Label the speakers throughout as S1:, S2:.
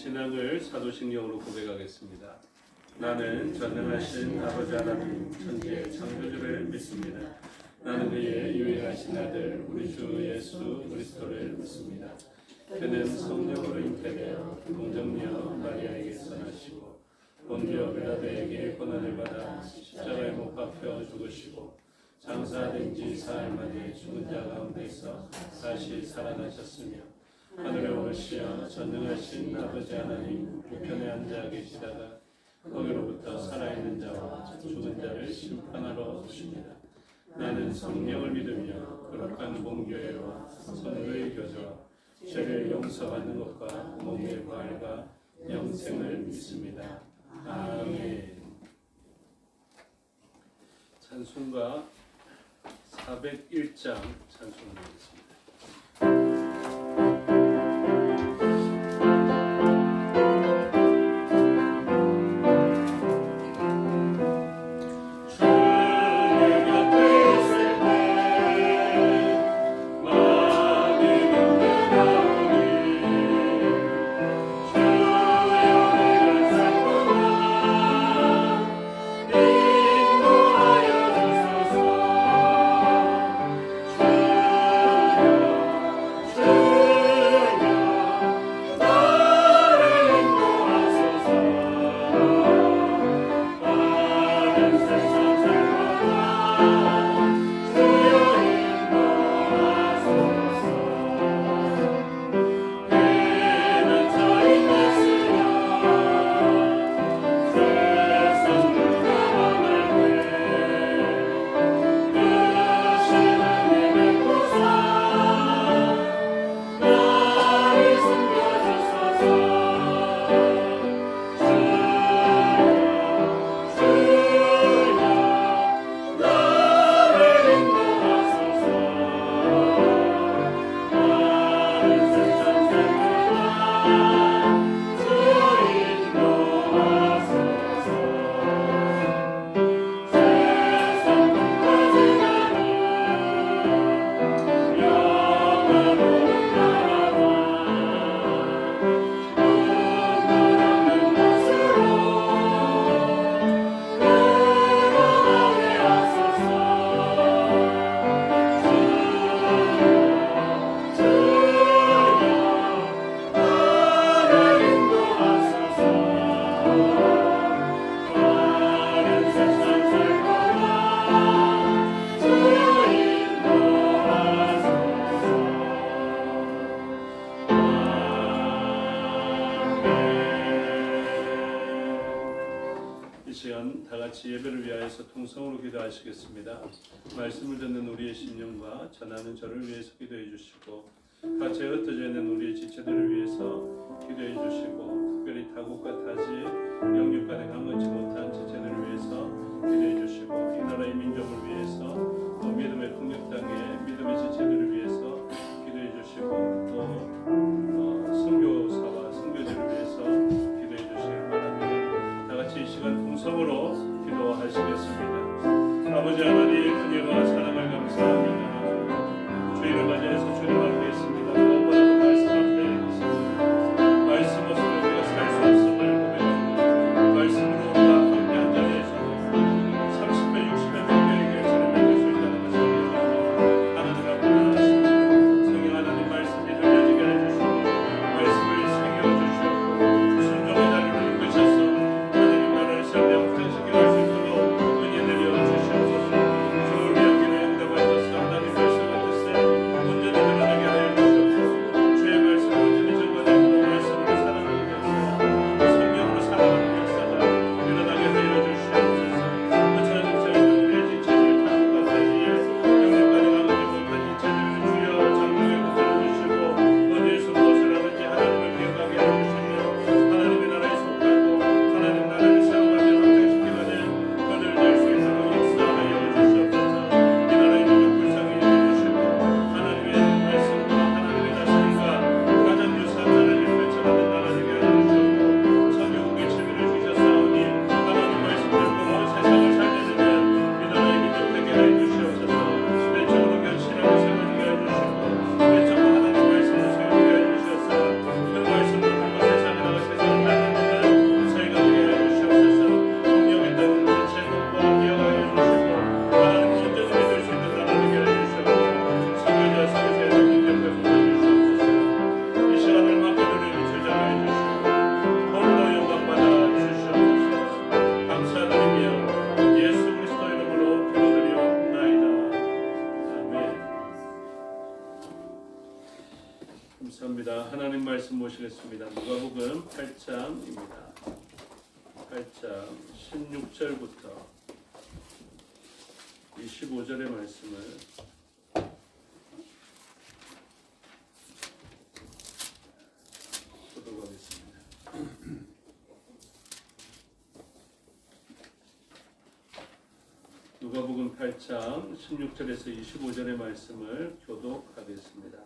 S1: 신앙을 사도신경으로 고백하겠습니다. 나는 전능하신 아버지 하나님 천지의 창조주를 믿습니다. 나는 그의 유일하신 아들 우리 주 예수 그리스도를 믿습니다. 그는 성령으로 잉태되어 동정녀 마리아에게서 나시고 본디오 빌라도에게 고난을 받아 십자가에 못 박혀 죽으시고 장사된 지 사흘 만에 죽은 자 가운데서 다시 살아나셨으며 하늘에 오르시어 전능하신 아버지 하나님 우편에 앉아 계시다가 거기로부터 살아있는 자와 죽은 자를 심판하러 오십니다. 나는 성령을 믿으며 거룩한 공교회와 성도의 교제와 죄를 용서받는 것과 몸의 부활과 영생을 믿습니다. 아멘. 찬송가 401장 찬송하겠습니다. 다같이 예배를 위하여서 통성으로 기도하시겠습니다. 말씀을 듣는 우리의 심령과 전하는 저를 위해서 기도해 주시고 같이 흩어져 있는 우리의 지체들을 위해서 기도해 주시고 특별히 타국과 타지 영육간에 강건치 못한 지체들을 위해서 기도해 주시고 이 나라의 민족을 위해서 또 믿음의 풍력 땅에 믿음의 지체들을 위해서 기도해 주시고 또 선교사와 선교지를 위해서 기도해 주시기 바랍니다. 다같이 이 시간 통성으로 기도하시겠습니다. 아버지 하나님 은혜와 사랑을 감사합니다. 주일을 맞이해서 주님 앞에 있습니다. 무엇보다도 말씀 앞에 있습니다. 말씀 없으면 우리가 살 수 없음을 고백합니다. 말씀으로 우리가 함께 한 자리에서 30배 60배 100배의 결실을 맺을 수 있다는 것을 믿습니다. 하나님 앞에 나아갔습니다. 성령 하나님 말씀이 감사합니다. 하나님 말씀 모시겠습니다. 누가복음 8장입니다. 8장 16절부터 25절의 말씀을 교독하겠습니다. 누가복음 8장 16절에서 25절의 말씀을 교독하겠습니다.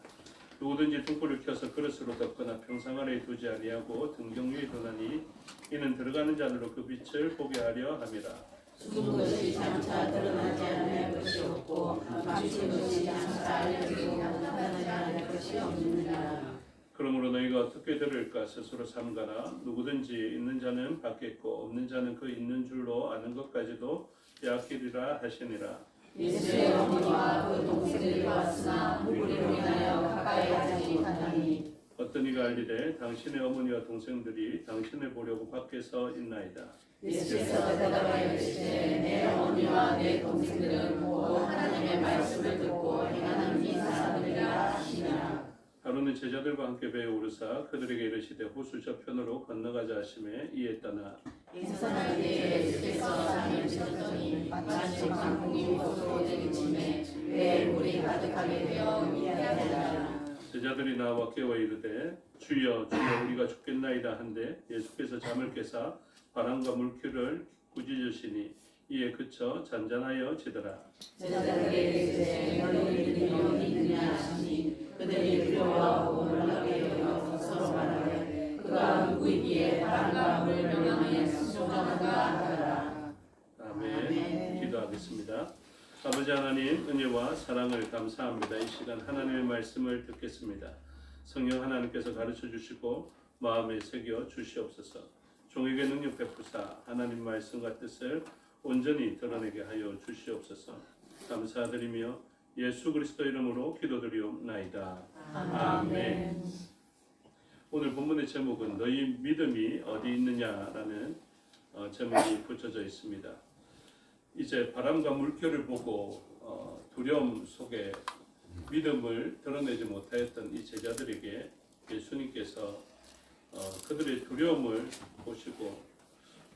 S1: 누구든지 등불을 켜서 그릇으로 덮거나 평상 아래에 두지 아니하고 등경 위에 두나니 이는 들어가는 자들로 그 빛을 보게 하려 함이라.
S2: 숨은 것이 장차 드러나지 않을 것이 없고 감춘 것이 장차 알려지고 나타나지 않을 것이 없느니라.
S1: 그러므로 너희가 어떻게 들을까 스스로 삼가라. 누구든지 있는 자는 받겠고 없는 자는 그 있는 줄로 아는 것까지도 빼앗기리라 하시니라.
S2: 예수의 어머니와 그 동생들이 왔으나 무리로 인하여 가까이 하지 못하니
S1: 어떤 이가 알리되 당신의 어머니와 동생들이 당신을 보려고 밖에서 있나이다.
S2: 예수께서 대답하여 이르시되 내 어머니와 내 동생들은 모두 하나님의 말씀을 듣고 행하는 이 사람들이라 하시니라.
S1: 하루는 제자들과 함께 배에 오르사 그들에게 이르시되 호수 저편으로 건너가자 하시매 이에 떠나
S2: 인사하기에 예수께서 잠을 드셨더니 마침 강풍이 호수로 내리침에 배에 물이 가득하게 되어 미하였다.
S1: 제자들이 나와 깨워 이르되 주여 주여 우리가 죽겠나이다 한데 예수께서 잠을 깨사 바람과 물결을 꾸짖으시니 이에 그쳐 잔잔하여 지더라.
S2: 제자들에게 이르시되 너희들이 어디 있느냐 하시니 그들이 두려워하고 놀라게 여겨 서로 말하되 그가 누구이기에 바람과 물을 명령하여 순종하는가 하더라.
S1: 아멘. 기도하겠습니다. 아버지 하나님 은혜와 사랑을 감사합니다. 이 시간 하나님의 말씀을 듣겠습니다. 성령 하나님께서 가르쳐 주시고 마음에 새겨 주시옵소서. 종에게 능력 베푸사 하나님 말씀과 뜻을 온전히 드러내게 하여 주시옵소서. 감사드리며 예수 그리스도 이름으로 기도드리옵나이다. 아멘. 오늘 본문의 제목은 너희 믿음이 어디 있느냐라는 제목이 붙여져 있습니다. 이제 바람과 물결을 보고 두려움 속에 믿음을 드러내지 못하였던 이 제자들에게 예수님께서 그들의 두려움을 보시고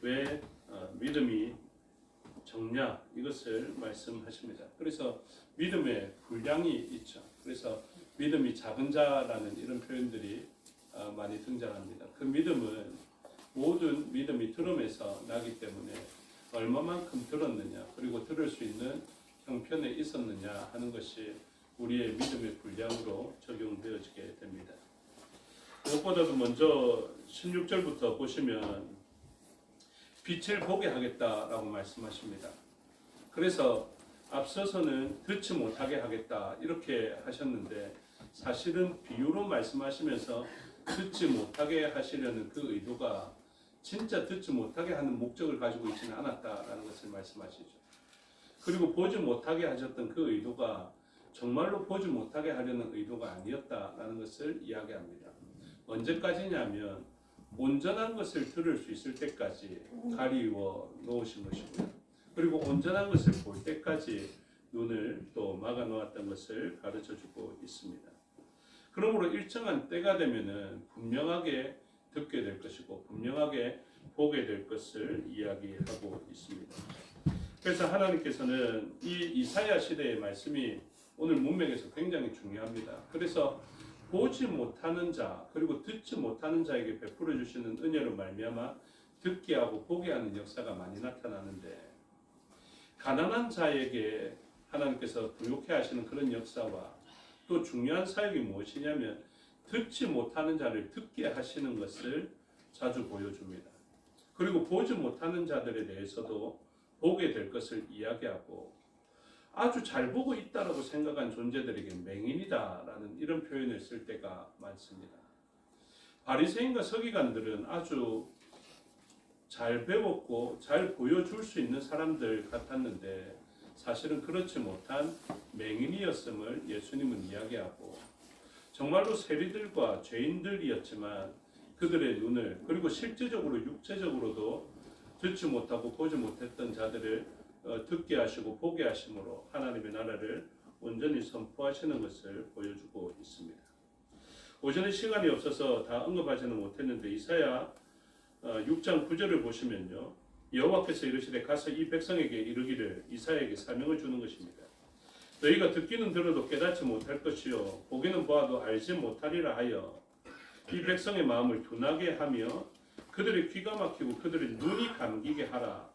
S1: 왜 믿음이 적냐 이것을 말씀하십니다. 그래서 믿음의 분량이 있죠. 그래서 믿음이 작은 자라는 이런 표현들이 많이 등장합니다. 그 믿음은 모든 믿음이 들음에서 나기 때문에 얼마만큼 들었느냐 그리고 들을 수 있는 형편에 있었느냐 하는 것이 우리의 믿음의 분량으로 적용되어지게 됩니다. 무엇보다도 먼저 16절부터 보시면 빛을 보게 하겠다라고 말씀하십니다. 그래서 앞서서는 듣지 못하게 하겠다 이렇게 하셨는데 사실은 비유로 말씀하시면서 듣지 못하게 하시려는 그 의도가 진짜 듣지 못하게 하는 목적을 가지고 있지는 않았다라는 것을 말씀하시죠. 그리고 보지 못하게 하셨던 그 의도가 정말로 보지 못하게 하려는 의도가 아니었다라는 것을 이야기합니다. 언제까지냐면 온전한 것을 들을 수 있을 때까지 가리워 놓으신 것이고요. 그리고 온전한 것을 볼 때까지 눈을 또 막아 놓았던 것을 가르쳐 주고 있습니다. 그러므로 일정한 때가 되면은 분명하게 듣게 될 것이고 분명하게 보게 될 것을 이야기하고 있습니다. 그래서 하나님께서는 이 이사야 시대의 말씀이 오늘 문맥에서 굉장히 중요합니다. 그래서 보지 못하는 자 그리고 듣지 못하는 자에게 베풀어 주시는 은혜로 말미암아 듣게 하고 보게 하는 역사가 많이 나타나는데 가난한 자에게 하나님께서 부욕해 하시는 그런 역사와 또 중요한 사역이 무엇이냐면 듣지 못하는 자를 듣게 하시는 것을 자주 보여줍니다. 그리고 보지 못하는 자들에 대해서도 보게 될 것을 이야기하고 아주 잘 보고 있다라고 생각한 존재들에게 맹인이다라는 이런 표현을 쓸 때가 많습니다. 바리새인과 서기관들은 아주 잘 배웠고 잘 보여줄 수 있는 사람들 같았는데 사실은 그렇지 못한 맹인이었음을 예수님은 이야기하고 정말로 세리들과 죄인들이었지만 그들의 눈을 그리고 실제적으로 육체적으로도 듣지 못하고 보지 못했던 자들을 듣게 하시고 보게 하심으로 하나님의 나라를 온전히 선포하시는 것을 보여주고 있습니다. 오전에 시간이 없어서 다 언급하지는 못했는데 이사야 6장 9절을 보시면요. 여호와께서 이르시되 가서 이 백성에게 이르기를 이사야에게 사명을 주는 것입니다. 너희가 듣기는 들어도 깨닫지 못할 것이요 보기는 보아도 알지 못하리라 하여 이 백성의 마음을 둔하게 하며 그들의 귀가 막히고 그들의 눈이 감기게 하라.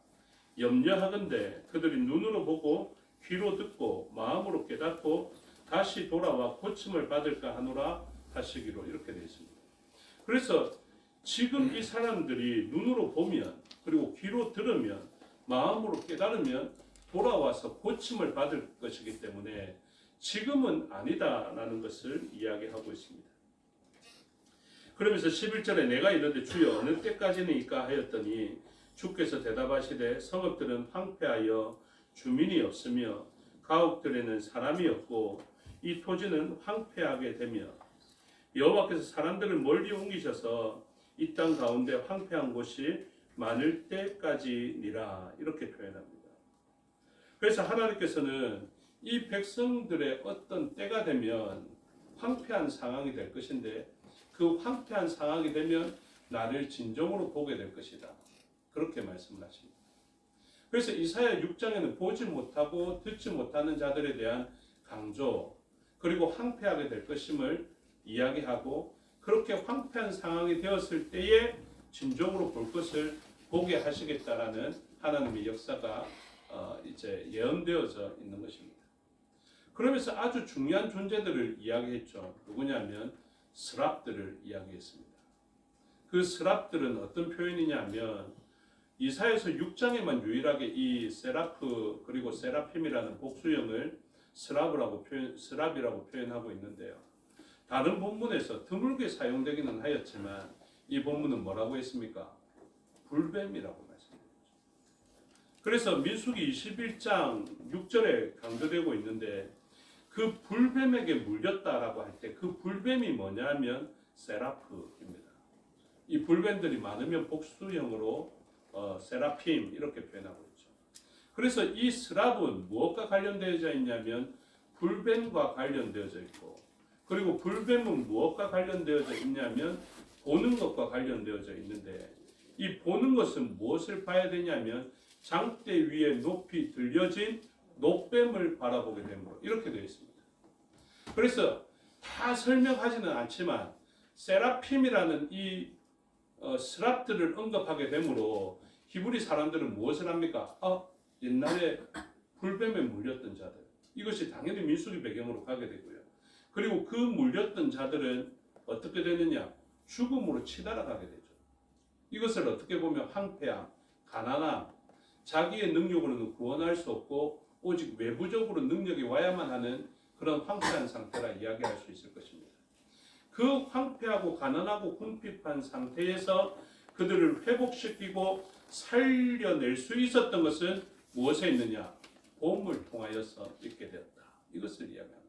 S1: 염려하건대 그들이 눈으로 보고 귀로 듣고 마음으로 깨닫고 다시 돌아와 고침을 받을까 하노라 하시기로 이렇게 되어 있습니다. 그래서 지금 이 사람들이 눈으로 보면 그리고 귀로 들으면 마음으로 깨달으면 돌아와서 고침을 받을 것이기 때문에 지금은 아니다라는 것을 이야기하고 있습니다. 그러면서 11절에 내가 이르되 주여 어느 때까지니까 하였더니 주께서 대답하시되 성읍들은 황폐하여 주민이 없으며 가옥들에는 사람이 없고 이 토지는 황폐하게 되며 여호와께서 사람들을 멀리 옮기셔서 이 땅 가운데 황폐한 곳이 많을 때까지니라 이렇게 표현합니다. 그래서 하나님께서는 이 백성들의 어떤 때가 되면 황폐한 상황이 될 것인데 그 황폐한 상황이 되면 나를 진정으로 보게 될 것이다. 그렇게 말씀을 하십니다. 그래서 이사야 6장에는 보지 못하고 듣지 못하는 자들에 대한 강조 그리고 황폐하게 될 것임을 이야기하고 그렇게 황폐한 상황이 되었을 때에 진정으로 볼 것을 보게 하시겠다라는 하나님의 역사가 이제 예언되어져 있는 것입니다. 그러면서 아주 중요한 존재들을 이야기했죠. 누구냐면 스랍들을 이야기했습니다. 그 스랍들은 어떤 표현이냐면 이사야서 6장에만 유일하게 이 세라프 그리고 세라핌이라는 복수형을 스랍이라고 표현하고 있는데요. 다른 본문에서 드물게 사용되기는 하였지만 이 본문은 뭐라고 했습니까? 불뱀이라고 말씀드렸죠. 그래서 민수기 21장 6절에 강조되고 있는데 그 불뱀에게 물렸다라고 할 때 그 불뱀이 뭐냐면 세라프입니다. 이 불뱀들이 많으면 복수형으로 세라핌 이렇게 표현하고 있죠. 그래서 이 스랍은 무엇과 관련되어져 있냐면 불뱀과 관련되어져 있고 그리고 불뱀은 무엇과 관련되어져 있냐면 보는 것과 관련되어져 있는데 이 보는 것은 무엇을 봐야 되냐면 장대 위에 높이 들려진 녹뱀을 바라보게 되므로 이렇게 되어 있습니다. 그래서 다 설명하지는 않지만 세라핌이라는 이 스랍들을 언급하게 되므로 히브리 사람들은 무엇을 합니까? 옛날에 불뱀에 물렸던 자들. 이것이 당연히 민수기 배경으로 가게 되고요. 그리고 그 물렸던 자들은 어떻게 되느냐? 죽음으로 치달아가게 되죠. 이것을 어떻게 보면 황폐함, 가난함, 자기의 능력으로는 구원할 수 없고 오직 외부적으로 능력이 와야만 하는 그런 황폐한 상태라 이야기할 수 있을 것입니다. 그 황폐하고 가난하고 궁핍한 상태에서 그들을 회복시키고 살려낼 수 있었던 것은 무엇에 있느냐? 봄을 통하여서 있게 되었다. 이것을 이야기합니다.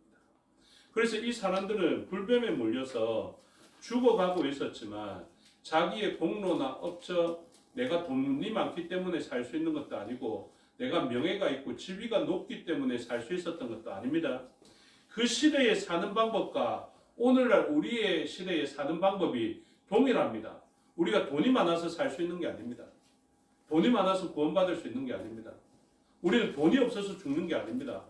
S1: 그래서 이 사람들은 불뱀에 물려서 죽어가고 있었지만 자기의 공로나 업적, 내가 돈이 많기 때문에 살 수 있는 것도 아니고 내가 명예가 있고 지위가 높기 때문에 살 수 있었던 것도 아닙니다. 그 시대에 사는 방법과 오늘날 우리의 시대에 사는 방법이 동일합니다. 우리가 돈이 많아서 살 수 있는 게 아닙니다. 돈이 많아서 구원받을 수 있는 게 아닙니다. 우리는 돈이 없어서 죽는 게 아닙니다.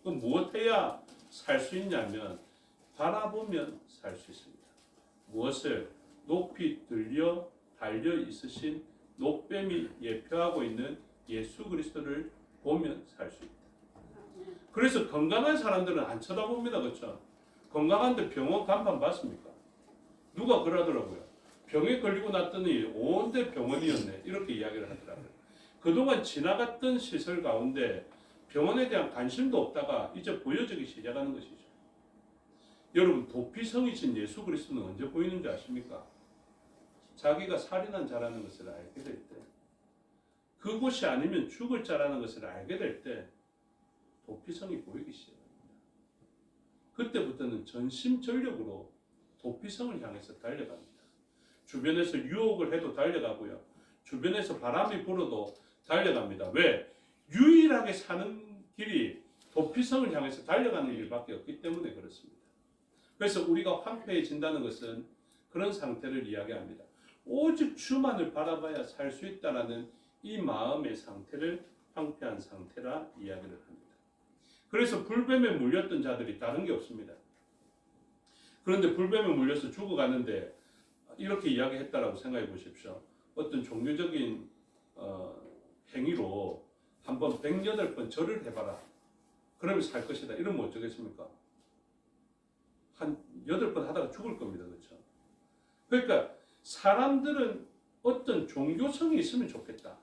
S1: 그럼 무엇해야 살 수 있냐면 바라보면 살 수 있습니다. 무엇을? 높이 들려 달려 있으신 녹뱀이 예표하고 있는 예수 그리스도를 보면 살 수 있다. 그래서 건강한 사람들은 안 쳐다봅니다. 그렇죠? 건강한데 병원 간판 봤습니까? 누가 그러더라고요. 병에 걸리고 났더니 온데 병원이었네. 이렇게 이야기를 하더라고요. 그동안 지나갔던 시설 가운데 병원에 대한 관심도 없다가 이제 보여지기 시작하는 것이죠. 여러분, 도피성이신 예수 그리스도는 언제 보이는지 아십니까? 자기가 살인한 자라는 것을 알게 될 때, 그곳이 아니면 죽을 자라는 것을 알게 될 때 도피성이 보이기 시작합니다. 그때부터는 전심전력으로 도피성을 향해서 달려갑니다. 주변에서 유혹을 해도 달려가고요. 주변에서 바람이 불어도 달려갑니다. 왜? 유일하게 사는 길이 도피성을 향해서 달려가는 길밖에 없기 때문에 그렇습니다. 그래서 우리가 황폐해진다는 것은 그런 상태를 이야기합니다. 오직 주만을 바라봐야 살 수 있다라는 이 마음의 상태를 황폐한 상태라 이야기를 합니다. 그래서 불뱀에 물렸던 자들이 다른 게 없습니다. 그런데 불뱀에 물려서 죽어가는데 이렇게 이야기했다라고 생각해 보십시오. 어떤 종교적인 행위로 한번 108번 절을 해봐라. 그러면 살 것이다. 이러면 어쩌겠습니까? 한 8번 하다가 죽을 겁니다. 그렇죠? 그러니까 사람들은 어떤 종교성이 있으면 좋겠다.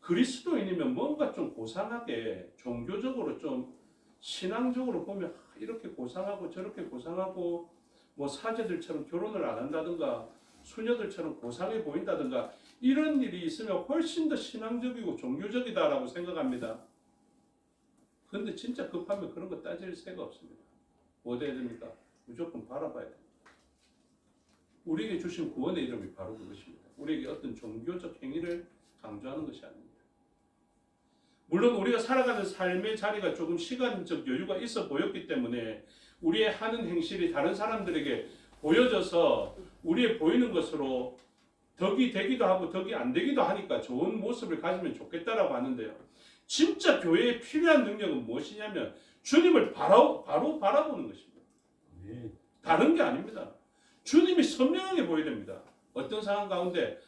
S1: 그리스도인이면 뭔가 좀 고상하게 종교적으로 좀 신앙적으로 보면 이렇게 고상하고 저렇게 고상하고 뭐 사제들처럼 결혼을 안 한다든가 수녀들처럼 고상해 보인다든가 이런 일이 있으면 훨씬 더 신앙적이고 종교적이다라고 생각합니다. 그런데 진짜 급하면 그런 거 따질 새가 없습니다. 뭐 해야 됩니까? 무조건 바라봐야 됩니다. 우리에게 주신 구원의 이름이 바로 그것입니다. 우리에게 어떤 종교적 행위를 강조하는 것이 아닙니다. 물론 우리가 살아가는 삶의 자리가 조금 시간적 여유가 있어 보였기 때문에 우리의 하는 행실이 다른 사람들에게 보여져서 우리의 보이는 것으로 덕이 되기도 하고 덕이 안 되기도 하니까 좋은 모습을 가지면 좋겠다라고 하는데요. 진짜 교회에 필요한 능력은 무엇이냐면 주님을 바로 바라보는 것입니다. 다른 게 아닙니다. 주님이 선명하게 보여야 됩니다. 어떤 상황 가운데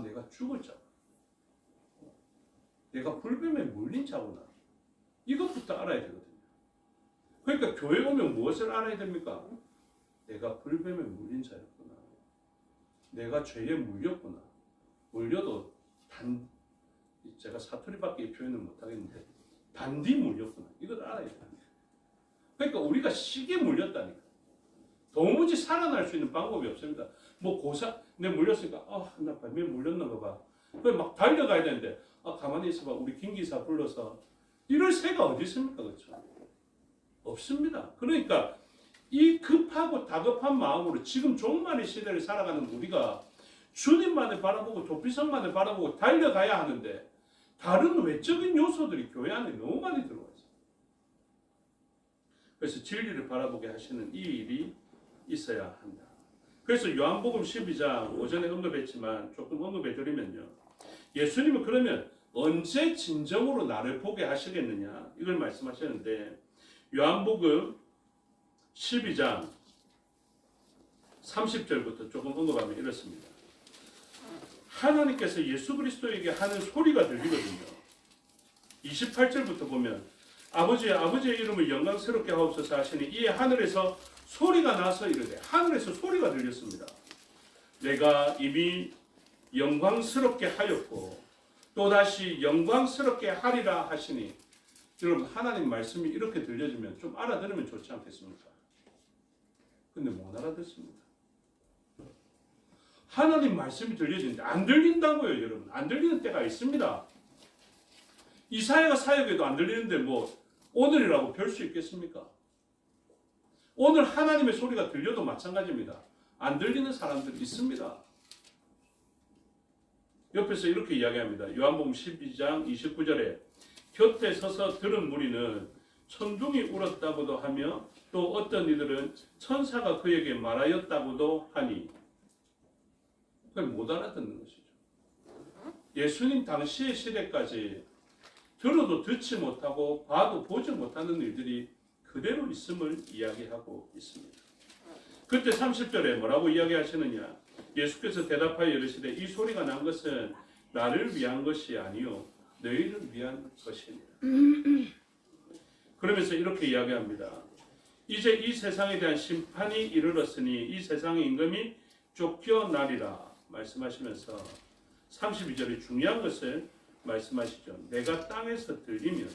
S1: 내가 죽을 자구나. 내가 불뱀에 물린 자구나. 이것부터 알아야 되거든요. 그러니까 교회 오면 무엇을 알아야 됩니까? 내가 불뱀에 물린 자였구나. 내가 죄에 물렸구나. 물려도 제가 사투리밖에 표현을 못하겠는데 단디 물렸구나. 이걸 알아야 돼요. 그러니까 우리가 시기에 물렸다니까. 도무지 살아날 수 있는 방법이 없습니다. 내 물렸으니까 나 뱀에 물렸나 봐. 그래 막 달려가야 되는데 가만히 있어봐. 우리 김기사 불러서 이럴 새가 어디 있습니까? 그렇죠? 없습니다. 그러니까 이 급하고 다급한 마음으로 지금 종말의 시대를 살아가는 우리가 주님만을 바라보고 도피성만을 바라보고 달려가야 하는데 다른 외적인 요소들이 교회 안에 너무 많이 들어와 있어요. 그래서 진리를 바라보게 하시는 이 일이 있어야 한다. 그래서 요한복음 12장 오전에 언급했지만 조금 언급해드리면요. 예수님은 그러면 언제 진정으로 나를 보게 하시겠느냐 이걸 말씀하셨는데 요한복음 12장 30절부터 조금 언급하면 이렇습니다. 하나님께서 예수 그리스도에게 하는 소리가 들리거든요. 28절부터 보면 아버지의 이름을 영광스럽게 하옵소서 하시니 이에 하늘에서 소리가 나서 이르되 하늘에서 소리가 들렸습니다. 내가 이미 영광스럽게 하였고 또다시 영광스럽게 하리라 하시니 여러분 하나님 말씀이 이렇게 들려주면 좀 알아들으면 좋지 않겠습니까? 근데 못 알아듣습니다. 하나님 말씀이 들려지는데 안 들린다고요. 여러분 안 들리는 때가 있습니다. 이사야가 사역에도 안 들리는데 오늘이라고 별 수 있겠습니까? 오늘 하나님의 소리가 들려도 마찬가지입니다. 안 들리는 사람들이 있습니다. 옆에서 이렇게 이야기합니다. 요한복음 12장 29절에 곁에 서서 들은 무리는 천둥이 울었다고도 하며 또 어떤 이들은 천사가 그에게 말하였다고도 하니 그걸 못 알아듣는 것이죠. 예수님 당시의 시대까지 들어도 듣지 못하고 봐도 보지 못하는 일들이 그대로 있음을 이야기하고 있습니다. 그때 30절에 뭐라고 이야기하시느냐? 예수께서 대답하여 이르시되 이 소리가 난 것은 나를 위한 것이 아니요 너희를 위한 것이니라. 그러면서 이렇게 이야기합니다. 이제 이 세상에 대한 심판이 이르렀으니 이 세상의 임금이 쫓겨나리라 말씀하시면서 32절에 중요한 것을 말씀하시죠. 내가 땅에서 들리면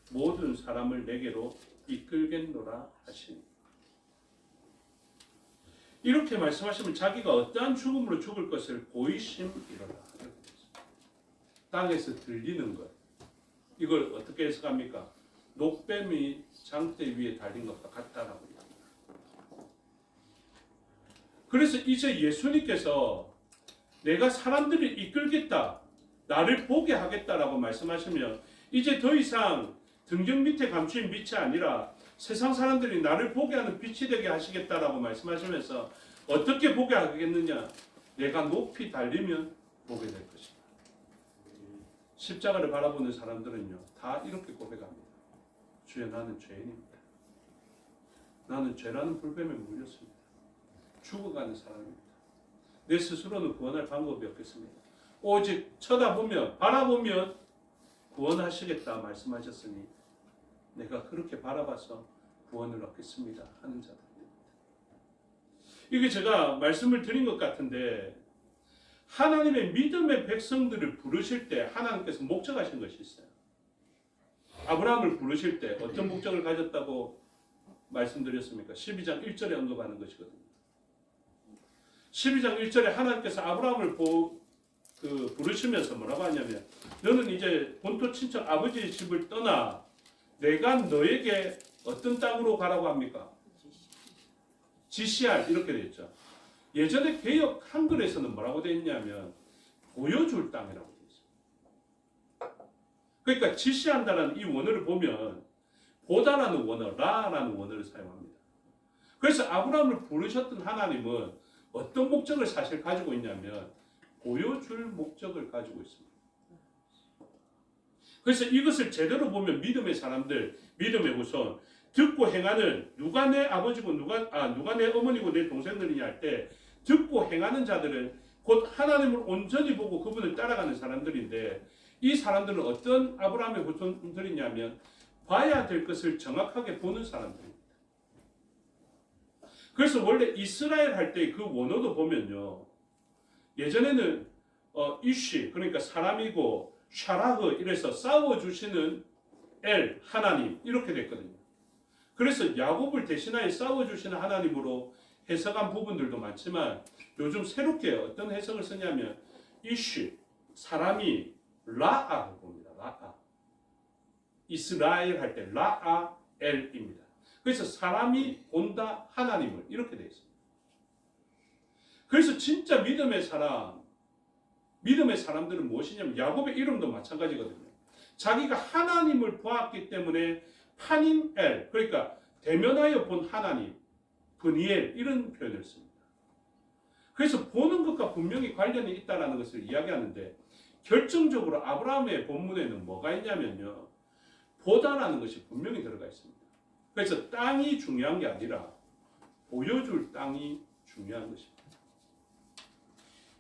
S1: 모든 사람을 내게로 이끌겠노라 하시니. 이렇게 말씀하시면 자기가 어떠한 죽음으로 죽을 것을 고이심이로라. 땅에서 들리는 것. 이걸 어떻게 해석합니까? 녹뱀이 장대 위에 달린 것과 같다라고 합니다. 그래서 이제 예수님께서 내가 사람들을 이끌겠다, 나를 보게 하겠다라고 말씀하시면 이제 더 이상 등경 밑에 감추인 빛이 아니라 세상 사람들이 나를 보게 하는 빛이 되게 하시겠다라고 말씀하시면서 어떻게 보게 하겠느냐? 내가 높이 달리면 보게 될 것이다. 십자가를 바라보는 사람들은요, 다 이렇게 고백합니다. 주여, 나는 죄인입니다. 나는 죄라는 불뱀에 물렸습니다. 죽어가는 사람입니다. 내 스스로는 구원할 방법이 없겠습니다. 오직 쳐다보면, 바라보면 구원하시겠다 말씀하셨으니 내가 그렇게 바라봐서 구원을 얻겠습니다 하는 자들입니다. 이게 제가 말씀을 드린 것 같은데, 하나님의 믿음의 백성들을 부르실 때 하나님께서 목적하신 것이 있어요. 아브라함을 부르실 때 어떤 목적을 가졌다고 말씀드렸습니까? 12장 1절에 언급하는 것이거든요. 12장 1절에 하나님께서 아브라함을 부르시면서 뭐라고 하냐면, 너는 이제 본토 친척 아버지의 집을 떠나 내가 너에게 어떤 땅으로 가라고 합니까? 지시할, 이렇게 되어 있죠. 예전에 개역 한글에서는 뭐라고 되어 있냐면 보여줄 땅이라고 되어 있습니다. 그러니까 지시한다는 이 원어를 보면 보다라는 원어, 라라는 원어를 사용합니다. 그래서 아브라함을 부르셨던 하나님은 어떤 목적을 사실 가지고 있냐면 보여줄 목적을 가지고 있습니다. 그래서 이것을 제대로 보면 믿음의 사람들, 믿음의 후손, 듣고 행하는, 누가 내 아버지고 누가 내 어머니고 내 동생들이냐 할 때 듣고 행하는 자들은 곧 하나님을 온전히 보고 그분을 따라가는 사람들인데, 이 사람들은 어떤 아브라함의 후손들이냐면 봐야 될 것을 정확하게 보는 사람들입니다. 그래서 원래 이스라엘 할 때 그 원어도 보면요, 예전에는 이쉬, 그러니까 사람이고 샤라그, 이래서 싸워주시는 엘, 하나님, 이렇게 됐거든요. 그래서 야곱을 대신하여 싸워주시는 하나님으로 해석한 부분들도 많지만, 요즘 새롭게 어떤 해석을 쓰냐면 이쉬, 사람이 라아를 봅니다. 라아. 이스라엘 할 때 라아 엘입니다. 그래서 사람이 본다 하나님을, 이렇게 되어 있습니다. 그래서 진짜 믿음의 사람들은 무엇이냐면 야곱의 이름도 마찬가지거든요. 자기가 하나님을 보았기 때문에 파님 엘, 그러니까 대면하여 본 하나님, 브니엘, 이런 표현을 씁니다. 그래서 보는 것과 분명히 관련이 있다는 것을 이야기하는데, 결정적으로 아브라함의 본문에는 뭐가 있냐면요, 보다라는 것이 분명히 들어가 있습니다. 그래서 땅이 중요한 게 아니라 보여줄 땅이 중요한 것입니다.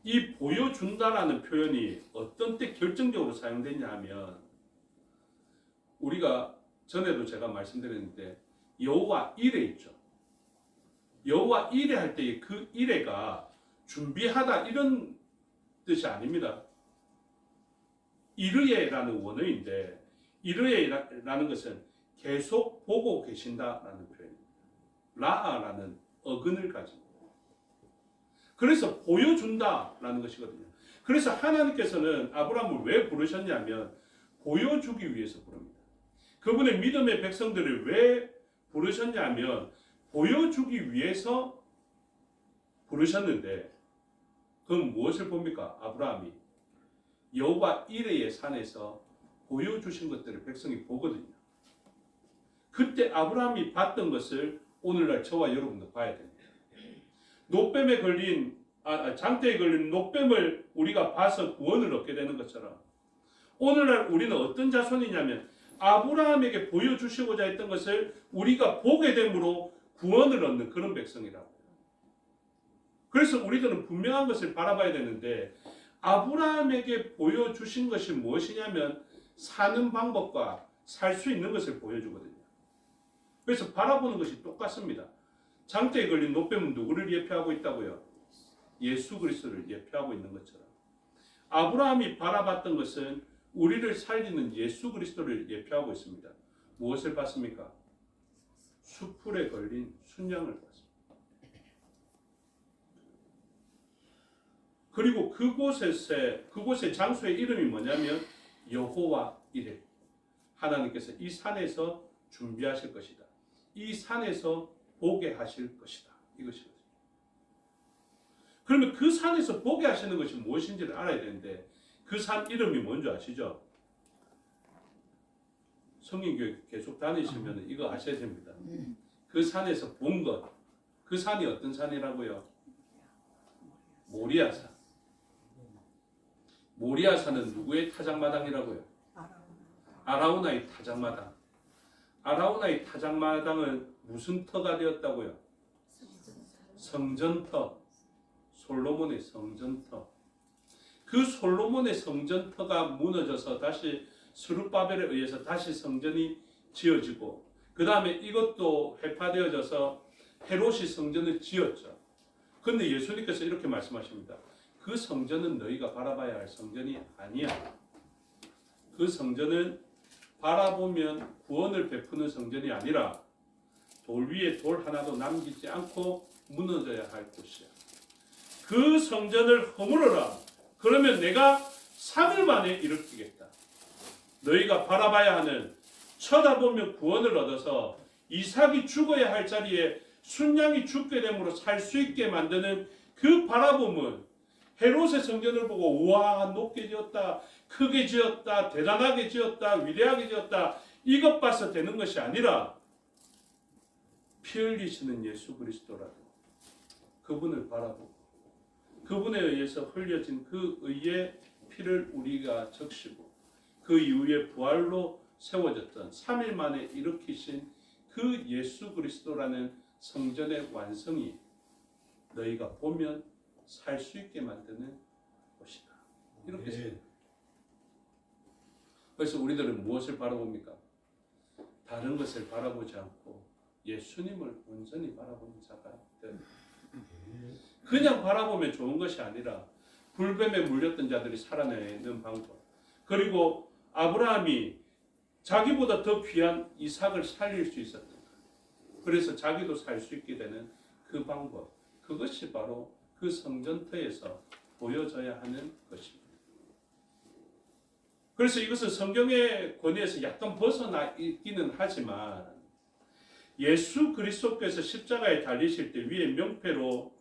S1: 이 보여준다라는 표현이 어떤 때 결정적으로 사용되냐 하면, 우리가 전에도 제가 말씀드렸는데 여호와 이레 있죠. 여호와 이레 할 때 그 이레가 준비하다 이런 뜻이 아닙니다. 이르예라는 원어인데, 이르예라는 것은 계속 보고 계신다라는 표현입니다. 라아라는 어근을 가지고, 그래서 보여준다라는 것이거든요. 그래서 하나님께서는 아브라함을 왜 부르셨냐면 보여주기 위해서 부릅니다. 그분의 믿음의 백성들을 왜 부르셨냐면 보여주기 위해서 부르셨는데, 그럼 무엇을 봅니까? 아브라함이 여호와 이레의 산에서 보여주신 것들을 백성이 보거든요. 그때 아브라함이 봤던 것을 오늘날 저와 여러분도 봐야 됩니다. 노뱀에 걸린 장대에 걸린 노뱀을 우리가 봐서 구원을 얻게 되는 것처럼, 오늘날 우리는 어떤 자손이냐면 아브라함에게 보여주시고자 했던 것을 우리가 보게 됨으로 구원을 얻는 그런 백성이라고요. 그래서 우리들은 분명한 것을 바라봐야 되는데, 아브라함에게 보여주신 것이 무엇이냐면 사는 방법과 살 수 있는 것을 보여주거든요. 그래서 바라보는 것이 똑같습니다. 장대에 걸린 노뱀은 누구를 예표하고 있다고요? 예수 그리스도를 예표하고 있는 것처럼, 아브라함이 바라봤던 것은 우리를 살리는 예수 그리스도를 예표하고 있습니다. 무엇을 봤습니까? 수풀에 걸린 순양을 봤습니다. 그리고 그곳의 장소의 이름이 뭐냐면 여호와 이레. 하나님께서 이 산에서 준비하실 것이다. 이 산에서 보게 하실 것이다. 이것이거든요. 그러면 그 산에서 보게 하시는 것이 무엇인지를 알아야 되는데, 그 산 이름이 뭔지 아시죠? 성인교회 계속 다니시면 이거 아셔야 됩니다. 그 산에서 본 것, 그 산이 어떤 산이라고요? 모리아산. 모리아산은 누구의 타작마당이라고요? 아라우나의 타작마당. 아라우나의 타작마당은 무슨 터가 되었다고요? 성전터. 솔로몬의 성전터. 그 솔로몬의 성전터가 무너져서 다시 스룹바벨에 의해서 다시 성전이 지어지고, 그 다음에 이것도 회파되어져서 헤롯이 성전을 지었죠. 그런데 예수님께서 이렇게 말씀하십니다. 그 성전은 너희가 바라봐야 할 성전이 아니야. 그 성전은 바라보면 구원을 베푸는 성전이 아니라 돌 위에 돌 하나도 남기지 않고 무너져야 할 곳이야. 그 성전을 허물어라. 그러면 내가 3일 만에 일으키겠다. 너희가 바라봐야 하는, 쳐다보면 구원을 얻어서 이삭이 죽어야 할 자리에 순양이 죽게 됨으로 살 수 있게 만드는 그 바라봄은 헤롯의 성전을 보고 우와 높게 지었다, 크게 지었다, 대단하게 지었다, 위대하게 지었다 이것 봐서 되는 것이 아니라 피 흘리시는 예수 그리스도라도 그분을 바라보고 그분에 의해서 흘려진 그 의의 피를 우리가 적시고 그 이후에 부활로 세워졌던 3일 만에 일으키신 그 예수 그리스도라는 성전의 완성이 너희가 보면 살 수 있게 만드는 것이다. 이렇게 생각합니다. 그래서 우리들은 무엇을 바라봅니까? 다른 것을 바라보지 않고 예수님을 온전히 바라보는 자가 되는 거예요. 그냥 바라보면 좋은 것이 아니라 불뱀에 물렸던 자들이 살아내는 방법, 그리고 아브라함이 자기보다 더 귀한 이삭을 살릴 수 있었던 것, 그래서 자기도 살 수 있게 되는 그 방법, 그것이 바로 그 성전터에서 보여져야 하는 것입니다. 그래서 이것은 성경의 권위에서 약간 벗어나 있기는 하지만 예수 그리스도께서 십자가에 달리실 때 위에 명패로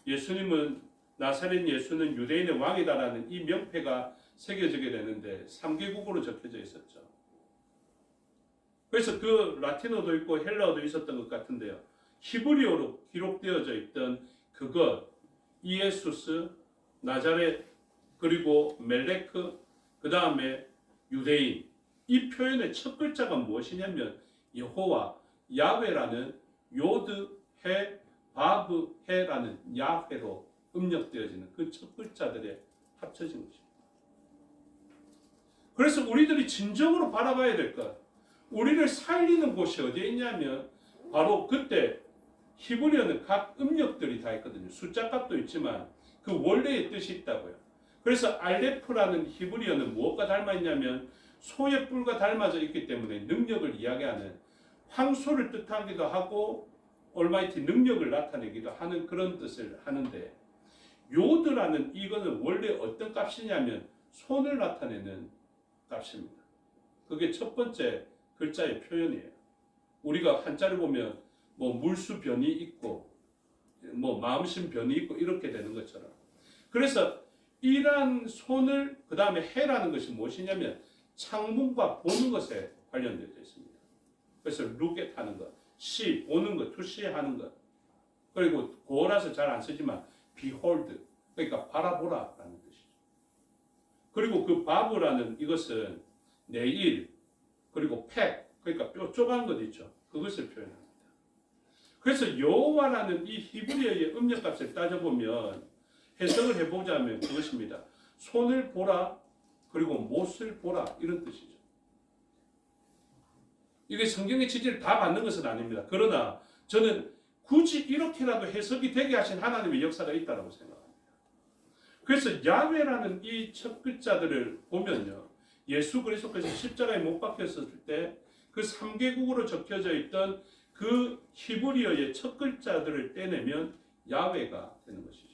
S1: 예수님은 나사렛 예수는 유대인의 왕이다라는 이 명패가 새겨지게 되는데 3개국어로 적혀져 있었죠. 그래서 그 라틴어도 있고 헬라어도 있었던 것 같은데요. 히브리어로 기록되어져 있던 그것, 이에수스, 나자렛, 그리고 멜레크, 그 다음에 유대인, 이 표현의 첫 글자가 무엇이냐면 여호와, 야훼라는 요드, 해, 바브, 해라는 야훼로 음력되어지는 그 첫 글자들의 합쳐진 것입니다. 그래서 우리들이 진정으로 바라봐야 될 것, 우리를 살리는 곳이 어디에 있냐면 바로 그때 히브리어는 각 음력들이 다 있거든요. 숫자 값도 있지만 그 원래의 뜻이 있다고요. 그래서 알레프라는 히브리어는 무엇과 닮아 있냐면 소의 뿔과 닮아져 있기 때문에 능력을 이야기하는, 황소를 뜻하기도 하고 올마이티 능력을 나타내기도 하는 그런 뜻을 하는데, 요드라는 이거는 원래 어떤 값이냐면 손을 나타내는 값입니다. 그게 첫 번째 글자의 표현이에요. 우리가 한자를 보면 뭐 물수 변이 있고 뭐 마음심 변이 있고 이렇게 되는 것처럼, 그래서 이란 손을, 그 다음에 해라는 것이 무엇이냐면 창문과 보는 것에 관련되어 있습니다. 그래서 look 하는 것, see 보는 것, to see 하는 것, 그리고 고라서 잘 안 쓰지만 behold, 그러니까 바라보라라는 뜻이죠. 그리고 그 바브라는 이것은 내일, 그리고 팩, 그러니까 뾰족한 것 있죠. 그것을 표현합니다. 그래서 여호와라는 이 히브리어의 음력값을 따져보면 해석을 해보자면 그것입니다. 손을 보라, 그리고 못을 보라, 이런 뜻이죠. 이게 성경의 지지를 다 받는 것은 아닙니다. 그러나 저는 굳이 이렇게라도 해석이 되게 하신 하나님의 역사가 있다고 생각합니다. 그래서 야훼라는 이 첫 글자들을 보면요, 예수 그리스도께서 십자가에 못 박혔을 때 그 3개국으로 적혀져 있던 그 히브리어의 첫 글자들을 떼내면 야훼가 되는 것이죠.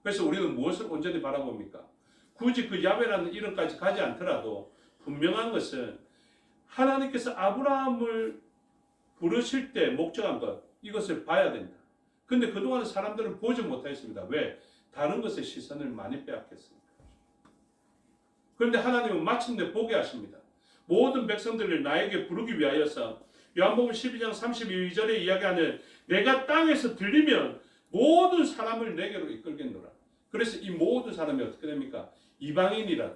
S1: 그래서 우리는 무엇을 온전히 바라봅니까? 굳이 그 야훼라는 이름까지 가지 않더라도 분명한 것은 하나님께서 아브라함을 부르실 때 목적한 것, 이것을 봐야 된다. 근데 그동안은 사람들은 보지 못했습니다. 왜? 다른 것에 시선을 많이 빼앗겼으니까. 그런데 하나님은 마침내 보게 하십니다. 모든 백성들을 나에게 부르기 위하여서 요한복음 12장 32절에 이야기하는 내가 땅에서 들리면 모든 사람을 내게로 이끌겠노라. 그래서 이 모든 사람이 어떻게 됩니까? 이방인이라도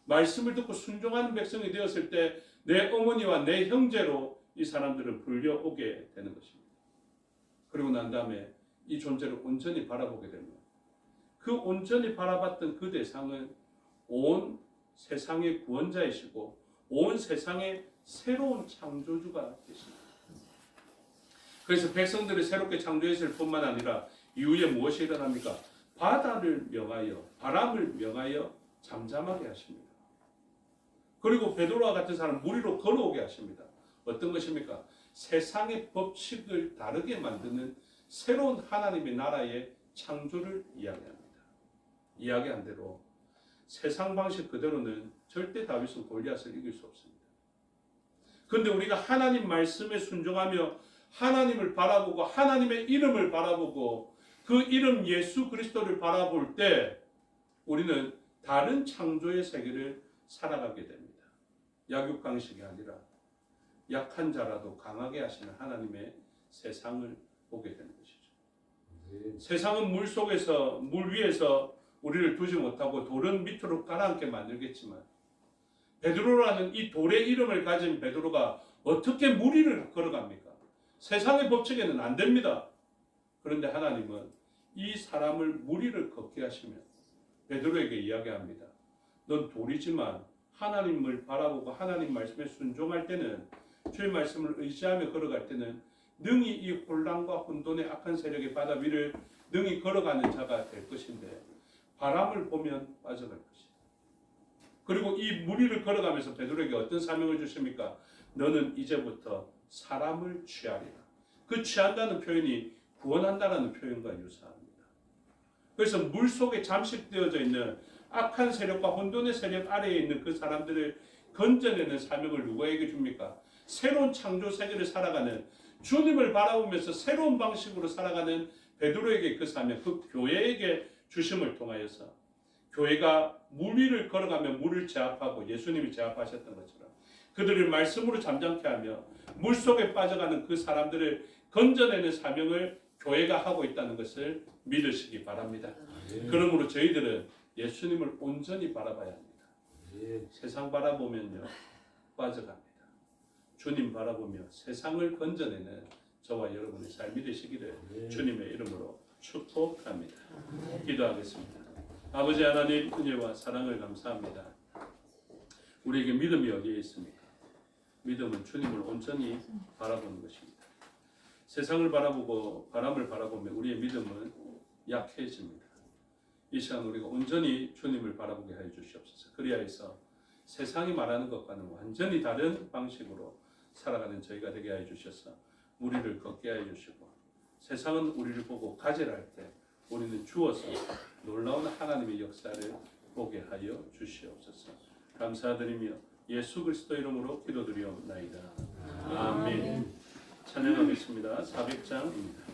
S1: 말씀을 듣고 순종하는 백성이 되었을 때 내 어머니와 내 형제로 이 사람들을 불려오게 되는 것입니다. 그리고 난 다음에 이 존재를 온전히 바라보게 됩니다. 그 온전히 바라봤던 그 대상은 온 세상의 구원자이시고 온 세상의 새로운 창조주가 되십니다. 그래서 백성들이 새롭게 창조했을 뿐만 아니라 이후에 무엇이 일어납니까? 바다를 명하여 바람을 명하여 잠잠하게 하십니다. 그리고 베드로와 같은 사람 물 위로 걸어오게 하십니다. 어떤 것입니까? 세상의 법칙을 다르게 만드는 새로운 하나님의 나라의 창조를 이야기합니다. 이야기한 대로 세상 방식 그대로는 절대 다윗은 골리앗을 이길 수 없습니다. 그런데 우리가 하나님 말씀에 순종하며 하나님을 바라보고 하나님의 이름을 바라보고 그 이름 예수 그리스도를 바라볼 때 우리는 다른 창조의 세계를 살아가게 됩니다. 약육강식이 아니라 약한 자라도 강하게 하시는 하나님의 세상을 보게 되는 것이죠. 세상은 물 속에서 물 위에서 우리를 두지 못하고 돌은 밑으로 가라앉게 만들겠지만 베드로라는 이 돌의 이름을 가진 베드로가 어떻게 물 위를 걸어갑니까? 세상의 법칙에는 안 됩니다. 그런데 하나님은 이 사람을 물 위를 걷게 하시면 베드로에게 이야기합니다. 넌 돌이지만 하나님을 바라보고 하나님 말씀에 순종할 때는 주의 말씀을 의지하며 걸어갈 때는 능히 이 혼란과 혼돈의 악한 세력의 바다 위를 능히 걸어가는 자가 될 것인데 바람을 보면 빠져갈 것이다. 그리고 이 물 위를 걸어가면서 베드로에게 어떤 사명을 주십니까? 너는 이제부터 사람을 취하리라. 그 취한다는 표현이 구원한다는 표현과 유사합니다. 그래서 물 속에 잠식되어져 있는 악한 세력과 혼돈의 세력 아래에 있는 그 사람들을 건져내는 사명을 누구에게 줍니까? 새로운 창조 세계를 살아가는 주님을 바라보면서 새로운 방식으로 살아가는 베드로에게 그 사명, 그 교회에게 주심을 통하여서 교회가 물 위를 걸어가며 물을 제압하고 예수님이 제압하셨던 것처럼 그들을 말씀으로 잠잠케 하며 물 속에 빠져가는 그 사람들을 건져내는 사명을 교회가 하고 있다는 것을 믿으시기 바랍니다. 그러므로 저희들은 예수님을 온전히 바라봐야 합니다. 세상 바라보면요 빠져갑니다. 주님 바라보며 세상을 건져내는 저와 여러분의 삶이 되시기를 주님의 이름으로 축복합니다. 기도하겠습니다. 아버지 하나님 은혜와 사랑을 감사합니다. 우리에게 믿음이 어디에 있습니까? 믿음은 주님을 온전히 바라보는 것입니다. 세상을 바라보고 바람을 바라보며 우리의 믿음은 약해집니다. 이 시간 우리가 온전히 주님을 바라보게 하여 주시옵소서. 그리하여서 세상이 말하는 것과는 완전히 다른 방식으로 살아가는 저희가 되게 하여 주셔서 우리를 걷게 하여 주시고 세상은 우리를 보고 가젤할 때 우리는 주어서 놀라운 하나님의 역사를 보게 하여 주시옵소서. 감사드리며 예수 그리스도 이름으로 기도드리옵나이다. 아멘. 찬양하겠습니다. 400장입니다.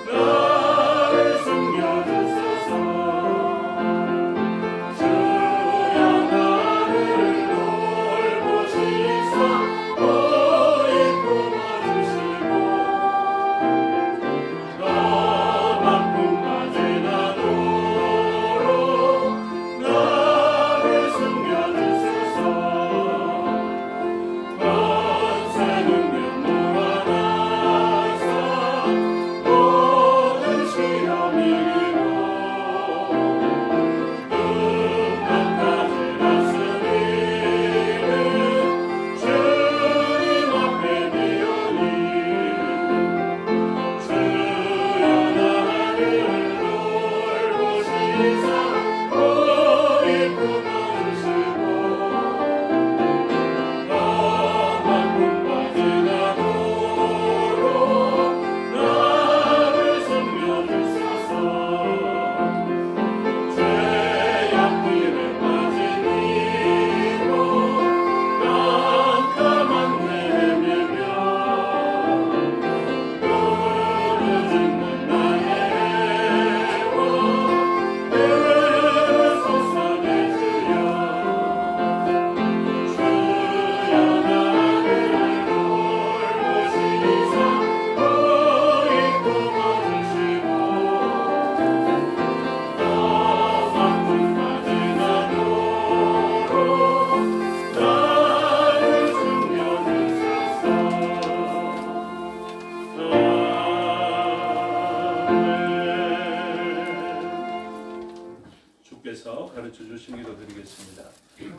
S3: 나를 숨겨주소서.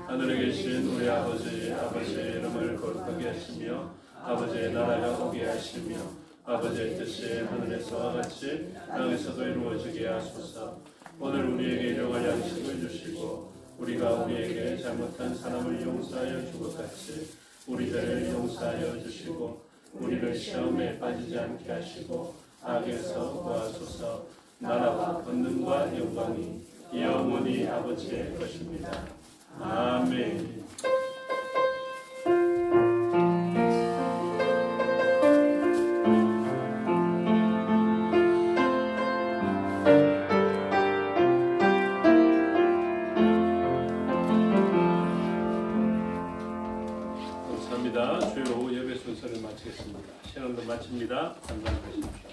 S1: 하늘에 계신 우리 아버지의 이름을 거룩하게 하시며 아버지의 나라가 오게 하시며 아버지의 뜻이 하늘에서와 같이 땅에서도 이루어지게 하소서. 오늘 우리에게 일용할 양식을 주시고 우리가 우리에게 잘못한 사람을 용서하여 준 것 같이 우리들을 용서하여 주시고 우리를 시험에 빠지지 않게 하시고 악에서 구하소서. 나라와 권능과 영광이 영원히 아버지의 것입니다. 아멘. 감사합니다. 주일 오후 예배 순서를 마치겠습니다. 시간도 마칩니다. 감사하십시오.